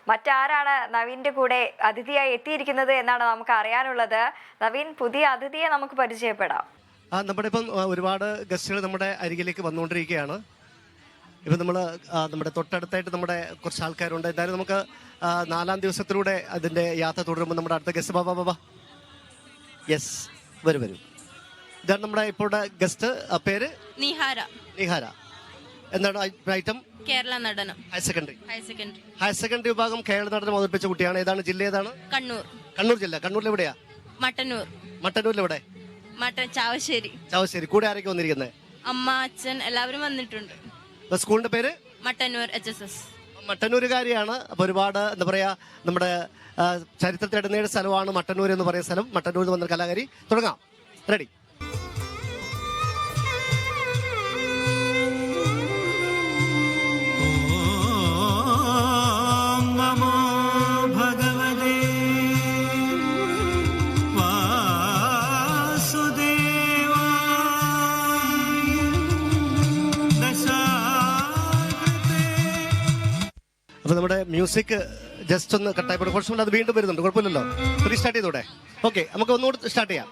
മറ്റാരാണ് നവീന്റെ കൂടെ അതിഥിയായി എത്തിയിരിക്കുന്നത് എന്നാണ് നമുക്ക് അറിയാനുള്ളത്. നവീൻ, പുതിയ അതിഥിയെ നമുക്ക് പരിചയപ്പെടാം. നമ്മുടെ ഇപ്പം ഒരുപാട് ഗസ്റ്റുകൾ നമ്മുടെ അരികിലേക്ക് വന്നുകൊണ്ടിരിക്കുകയാണ്. ഇപ്പം നമ്മൾ നമ്മുടെ തൊട്ടടുത്തായിട്ട് നമ്മുടെ കുറച്ച് ആൾക്കാരുണ്ട്. എന്തായാലും നമുക്ക് 4-ാം ദിവസത്തിലൂടെ അതിൻ്റെ യാത്ര തുടരുമ്പോൾ നമ്മുടെ അടുത്ത ഗസ്റ്റ് ബാബാ യെസ് വരും. ഇതാണ് നമ്മുടെ ഇപ്പോഴത്തെ ഗസ്റ്റ്. പേര് നിഹാര. എന്താണ് item? Kerala Natanam. Higher secondary വിഭാഗം കേരള നടനം അവതരിപ്പിച്ച കുട്ടിയാണ്. ഏതാണ് ജില്ല? ഏതാണ്? കണ്ണൂർ ജില്ല. കണ്ണൂരിൽ എവിടെയാ? മട്ടന്നൂരിൽ എവിടെ? ചാവശ്ശേരി. കൂടെ ആരൊക്കെ വന്നിരിക്കുന്നത്? അമ്മ, അച്ഛൻ എല്ലാവരും വന്നിട്ടുണ്ട്. സ്കൂളിന്റെ പേര്? മട്ടന്നൂർ HSS. മട്ടന്നൂരുകാരിയാണ്. അപ്പൊ ഒരുപാട് എന്താ പറയാ, നമ്മുടെ ചരിത്രത്തിൽ ഇടുന്ന സ്ഥലമാണ് മട്ടന്നൂർ എന്ന് പറയുന്ന സ്ഥലം. മട്ടന്നൂരിൽ വന്ന കലാകാരി. തുടങ്ങാം. റെഡി? അപ്പൊ നമ്മുടെ മ്യൂസിക് ജസ്റ്റ് ഒന്ന് കട്ടായപ്പോൾ കുറച്ചുകൊണ്ട് അത് വീണ്ടും വരുന്നുണ്ട്. കുഴപ്പമില്ലല്ലോ. റീസ്റ്റാർട്ട് ചെയ്തോടെ? ഓക്കെ, നമുക്ക് ഒന്നുകൂടി സ്റ്റാർട്ട് ചെയ്യാം.